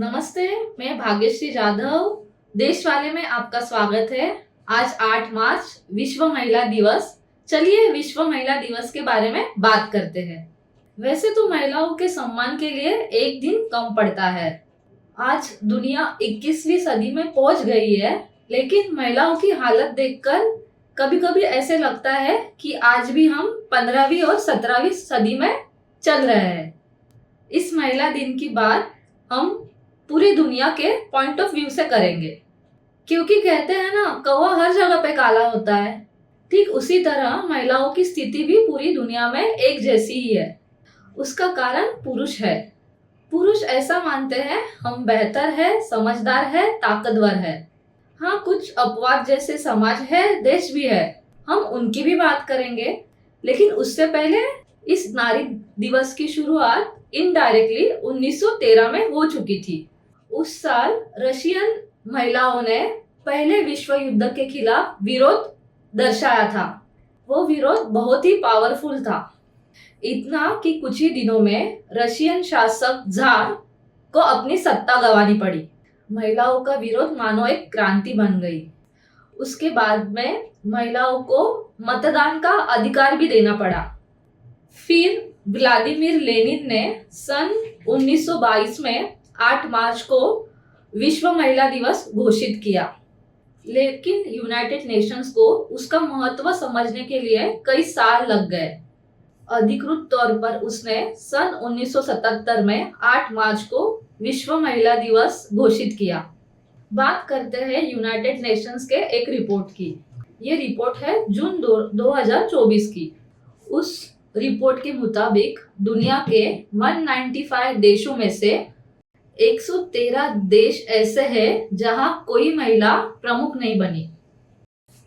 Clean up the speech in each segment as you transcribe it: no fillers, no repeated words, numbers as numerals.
नमस्ते, मैं भाग्यश्री जाधव देश वाले में आपका स्वागत है। आज 8 मार्च विश्व महिला दिवस। चलिए विश्व महिला दिवस के बारे में बात करते हैं। वैसे तो महिलाओं के सम्मान के लिए एक दिन कम पड़ता है। आज दुनिया 21वीं सदी में पहुंच गई है, लेकिन महिलाओं की हालत देखकर कभी कभी ऐसे लगता है कि आज भी हम 15वीं और 17वीं सदी में चल रहे हैं। इस महिला दिन की बात हम पूरी दुनिया के पॉइंट ऑफ व्यू से करेंगे, क्योंकि कहते हैं ना, कौवा हर जगह पे काला होता है। ठीक उसी तरह महिलाओं की स्थिति भी पूरी दुनिया में एक जैसी ही है। उसका कारण पुरुष है। पुरुष ऐसा मानते हैं हम बेहतर है, समझदार है, ताकतवर है। हाँ, कुछ अपवाद जैसे समाज है, देश भी है, हम उनकी भी बात करेंगे। लेकिन उससे पहले इस नारी दिवस की शुरुआत इनडायरेक्टली 1913 में हो चुकी थी। उस साल रशियन महिलाओं ने पहले विश्व युद्ध के खिलाफ विरोध दर्शाया था। वो विरोध बहुत ही पावरफुल था, इतना कि कुछ ही दिनों में रशियन शासक ज़ार को अपनी सत्ता गंवानी पड़ी। महिलाओं का विरोध मानो एक क्रांति बन गई। उसके बाद में महिलाओं को मतदान का अधिकार भी देना पड़ा। फिर व्लादिमीर लेनिन ने सन 1922 में 8 मार्च को विश्व महिला दिवस घोषित किया, लेकिन यूनाइटेड नेशंस को उसका महत्व समझने के लिए कई साल लग गए। अधिकृत तौर पर उसने सन 1977 में 8 मार्च को विश्व महिला दिवस घोषित किया। बात करते हैं यूनाइटेड नेशंस के एक रिपोर्ट की। ये रिपोर्ट है जून 2024 की। उस रिपोर्ट के मुताबिक दुनिया के 195 देशों में से 113 देश ऐसे हैं जहां कोई महिला प्रमुख नहीं बनी।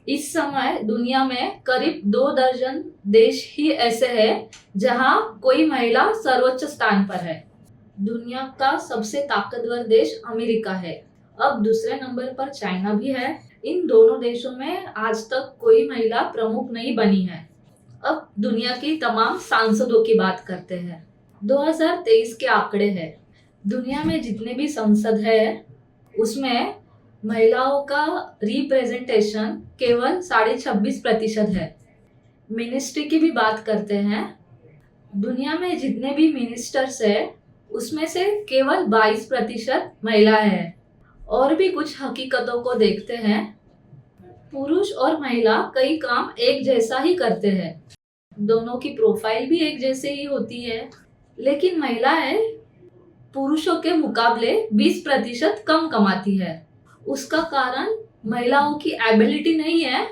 इस समय दुनिया में करीब 2 दर्जन देश ही ऐसे हैं जहां कोई महिला सर्वोच्च स्थान पर है। दुनिया का सबसे ताकतवर देश अमेरिका है। अब दूसरे नंबर पर चाइना भी है। इन दोनों देशों में आज तक कोई महिला प्रमुख नहीं बनी है। अब दुनिया की तमाम सांसदों की बात करते हैं। 2023 के आंकड़े हैं। दुनिया में जितने भी संसद है उसमें महिलाओं का रिप्रेजेंटेशन केवल 26.5% है। मिनिस्ट्री की भी बात करते हैं। दुनिया में जितने भी मिनिस्टर्स है उसमें से केवल 22% महिलाएं हैं। और भी कुछ हकीकतों को देखते हैं। पुरुष और महिला कई काम एक जैसा ही करते हैं। दोनों की प्रोफाइल भी एक जैसे ही होती है, लेकिन महिलाएं पुरुषों के मुकाबले 20% कम कमाती है। उसका कारण महिलाओं की एबिलिटी नहीं है,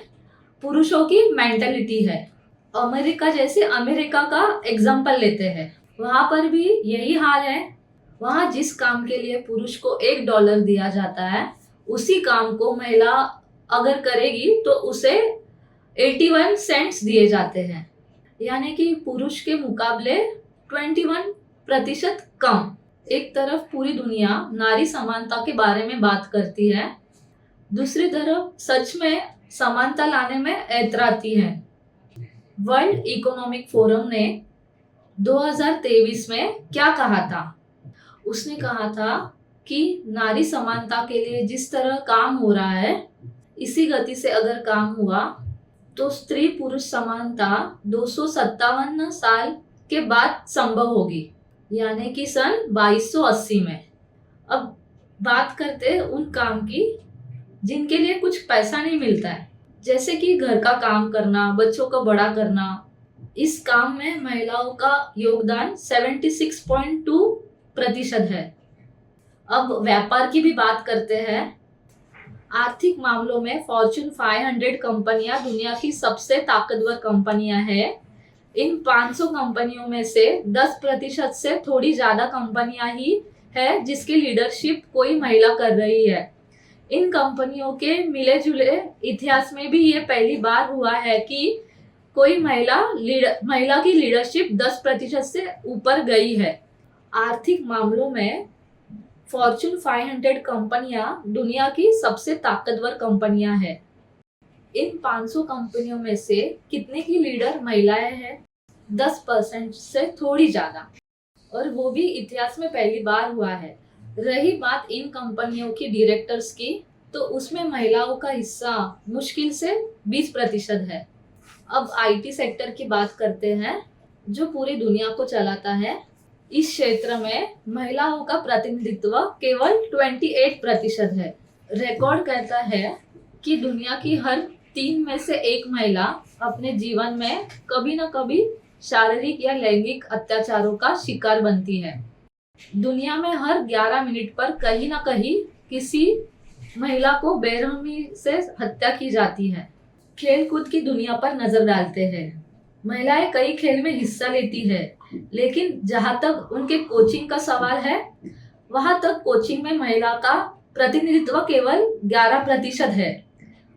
पुरुषों की मेंटालिटी है। अमेरिका का एग्जाम्पल लेते हैं। वहां पर भी यही हाल है। वहां जिस काम के लिए पुरुष को $1 दिया जाता है, उसी काम को महिला अगर करेगी तो उसे 81 सेंट्स दिए जाते हैं, यानी कि पुरुष के मुकाबले 21% कम। एक तरफ पूरी दुनिया नारी समानता के बारे में बात करती है, दूसरी तरफ सच में समानता लाने में ऐतराती है। वर्ल्ड इकोनॉमिक फोरम ने 2023 में क्या कहा था? उसने कहा था कि नारी समानता के लिए जिस तरह काम हो रहा है, इसी गति से अगर काम हुआ तो स्त्री पुरुष समानता 257 साल के बाद संभव होगी, यानी कि सन 2280 में। अब बात करते हैं उन काम की जिनके लिए कुछ पैसा नहीं मिलता है, जैसे कि घर का काम करना, बच्चों को बड़ा करना। इस काम में महिलाओं का योगदान 76.2% है। अब व्यापार की भी बात करते हैं। आर्थिक मामलों में फॉर्च्यून 500 कंपनियां दुनिया की सबसे ताकतवर कंपनियां हैं। इन 500 कंपनियों में से 10% से थोड़ी ज्यादा कंपनियां ही है जिसकी लीडरशिप कोई महिला कर रही है। इन कंपनियों के मिले जुले इतिहास में भी ये पहली बार हुआ है कि कोई महिला की लीडरशिप 10% से ऊपर गई है। आर्थिक मामलों में फॉर्च्यून 500 कंपनियां दुनिया की सबसे ताकतवर कंपनियां हैं। इन 500 कंपनियों में से कितने की लीडर महिलाएं हैं? 10% से थोड़ी ज्यादा, और वो भी इतिहास में पहली बार हुआ है। रही बात इन कंपनियों की डायरेक्टर्स की, तो उसमें महिलाओं का हिस्सा मुश्किल से 20% है। अब आईटी सेक्टर की बात करते हैं, जो पूरी दुनिया को चलाता है। इस क्षेत्र में महिलाओं का प्रतिनिधित्व केवल 28% है। रिकॉर्ड कहता है कि दुनिया की हर 3 में से 1 महिला अपने जीवन में कभी न कभी शारीरिक या लैंगिक अत्याचारों का शिकार बनती है। दुनिया में हर 11 मिनट पर कहीं न कहीं किसी महिला को बेरहमी से हत्या की जाती है। खेल कूद की दुनिया पर नजर डालते हैं। महिलाएं कई खेल में हिस्सा लेती है, लेकिन जहां तक उनके कोचिंग का सवाल है, वहां तक कोचिंग में महिला का प्रतिनिधित्व केवल 11% है।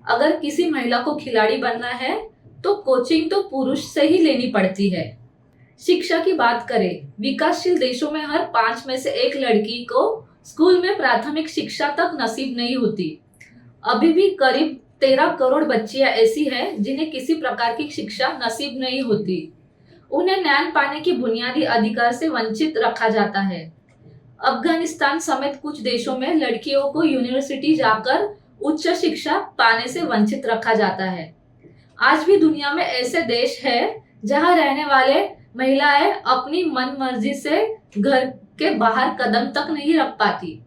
अगर किसी महिला को खिलाड़ी बनना है तो कोचिंग तो पुरुष से ही लेनी पड़ती है। शिक्षा की बात करें, विकासशील देशों में हर 5 में से 1 लड़की को स्कूल में प्राथमिक शिक्षा तक नसीब नहीं होती। अभी भी करीब 13 करोड़ बच्चियां ऐसी हैं जिन्हें किसी प्रकार की शिक्षा नसीब नहीं होती। उन्हें ज्ञान पाने की बुनियादी अधिकार से वंचित रखा जाता है। अफगानिस्तान समेत कुछ देशों में लड़कियों को यूनिवर्सिटी जाकर उच्च शिक्षा पाने से वंचित रखा जाता है। आज भी दुनिया में ऐसे देश हैं जहां रहने वाले महिलाएं अपनी मन मर्जी से घर के बाहर कदम तक नहीं रख पाती।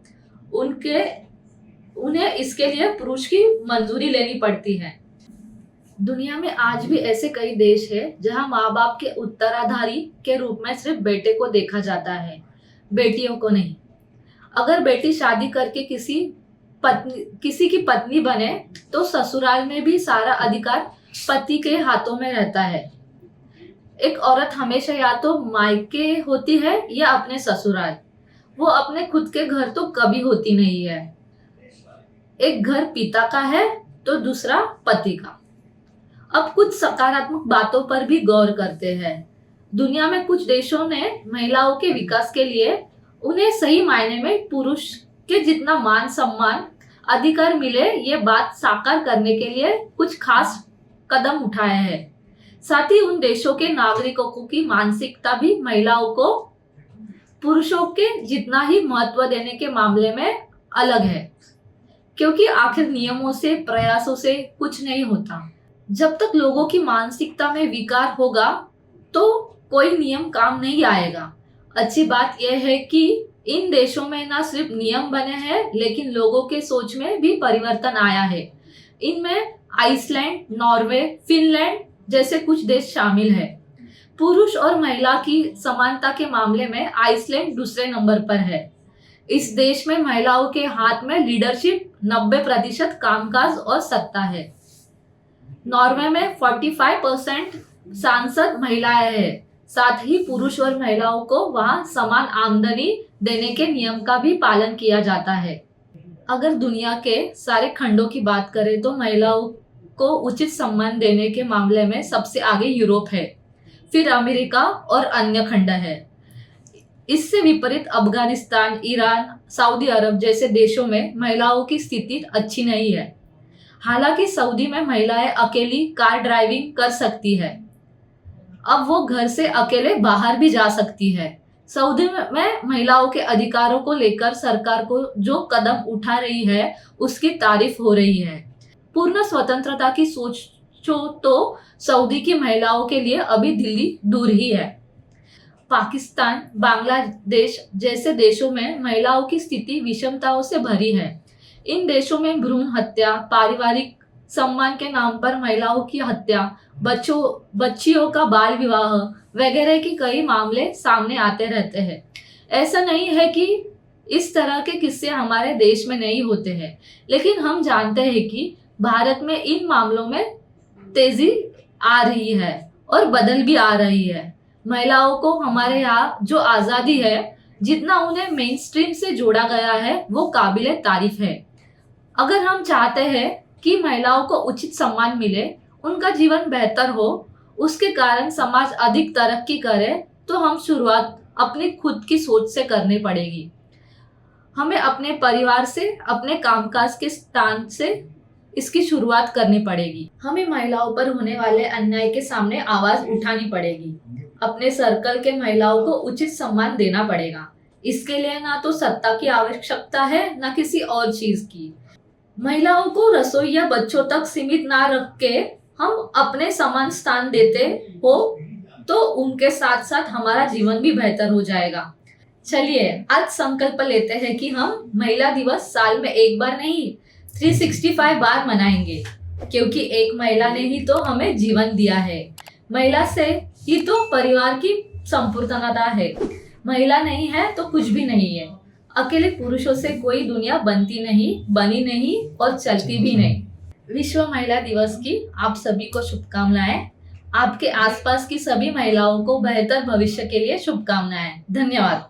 उन्हें इसके लिए पुरुष की मंजूरी लेनी पड़ती है। दुनिया में आज भी ऐसे कई देश हैं जहां माँ बाप के उत्तराधारी के रूप में सिर्फ बेटे को देखा जाता है, बेटियों को नहीं। अगर बेटी शादी करके किसी की पत्नी बने तो ससुराल में भी सारा अधिकार पति के हाथों में रहता है। एक औरत हमेशा या तो मायके होती है या अपने ससुराल। वो अपने खुद के घर तो कभी होती नहीं है। एक घर पिता का है तो दूसरा पति का। अब कुछ सकारात्मक बातों पर भी गौर करते हैं। दुनिया में कुछ देशों ने महिलाओं के विकास के लिए उन्हें सही मायने में पुरुष के जितना मान सम्मान अधिकार मिले, ये बात साकार करने के लिए कुछ खास कदम उठाए हैं। साथ ही उन देशों के नागरिकों की मानसिकता भी महिलाओं को पुरुषों के जितना ही महत्व देने के मामले में अलग है, क्योंकि आखिर नियमों से प्रयासों से कुछ नहीं होता। जब तक लोगों की मानसिकता में विकार होगा तो कोई नियम काम नहीं आएगा। अच्छी बात यह है कि इन देशों में न सिर्फ नियम बने हैं, लेकिन लोगों के सोच में भी परिवर्तन आया है। इनमें आइसलैंड, नॉर्वे, फिनलैंड जैसे कुछ देश शामिल है। पुरुष और महिला की समानता के मामले में आइसलैंड दूसरे नंबर पर है। इस देश में महिलाओं के हाथ में लीडरशिप 90% कामकाज और सत्ता है। नॉर्वे में 45% सांसद महिलाएं हैं। साथ ही पुरुष और महिलाओं को वहां समान आमदनी देने के नियम का भी पालन किया जाता है। अगर दुनिया के सारे खंडों की बात करें तो महिलाओं को उचित सम्मान देने के मामले में सबसे आगे यूरोप है, फिर अमेरिका और अन्य खंड है। इससे विपरीत अफगानिस्तान, ईरान, सऊदी अरब जैसे देशों में महिलाओं की स्थिति अच्छी नहीं है। हालांकि सऊदी में महिलाएं अकेली कार ड्राइविंग कर सकती है। अब वो घर से अकेले बाहर भी जा सकती है। सऊदी में महिलाओं के अधिकारों को लेकर सरकार को जो कदम उठा रही है उसकी तारीफ हो रही है। पूर्ण स्वतंत्रता की सोचो तो सऊदी की महिलाओं के लिए अभी दिल्ली दूर ही है। पाकिस्तान, बांग्लादेश जैसे देशों में महिलाओं की स्थिति विषमताओं से भरी है। इन देशों में भ्रूण हत्या, पारिवारिक सम्मान के नाम पर महिलाओं की हत्या, बच्चियों का बाल विवाह वगैरह की कई मामले सामने आते रहते हैं। ऐसा नहीं है कि इस तरह के किस्से हमारे देश में नहीं होते हैं, लेकिन हम जानते हैं कि भारत में इन मामलों में तेजी आ रही है और बदल भी आ रही है। महिलाओं को हमारे यहाँ जो आज़ादी है, जितना उन्हें मेन स्ट्रीम से जोड़ा गया है, वो काबिले तारीफ है। अगर हम चाहते हैं कि महिलाओं को उचित सम्मान मिले, उनका जीवन बेहतर हो, उसके कारण समाज अधिक तरक्की करे, तो हम शुरुआत अपनी खुद की सोच से करनी पड़ेगी। हमें अपने परिवार से, अपने कामकाज के स्थान से इसकी शुरुआत करनी पड़ेगी। हमें महिलाओं पर होने वाले अन्याय के सामने आवाज उठानी पड़ेगी। अपने सर्कल के महिलाओं को उचित सम्मान देना पड़ेगा। इसके लिए ना तो सत्ता की आवश्यकता है ना किसी और चीज की। महिलाओं को रसोई या बच्चों तक सीमित ना रख के हम अपने समान स्थान देते हो तो उनके साथ साथ हमारा जीवन भी बेहतर हो जाएगा। चलिए आज संकल्प लेते हैं कि हम महिला दिवस साल में एक बार नहीं 365 बार मनाएंगे, क्योंकि एक महिला ने ही तो हमें जीवन दिया है। महिला से ही तो परिवार की संपूर्णता है। महिला नहीं है तो कुछ भी नहीं है। अकेले पुरुषों से कोई दुनिया बनती नहीं, बनी नहीं और चलती भी नहीं। विश्व महिला दिवस की आप सभी को शुभकामनाएं। आपके आसपास की सभी महिलाओं को बेहतर भविष्य के लिए शुभकामनाएं। धन्यवाद।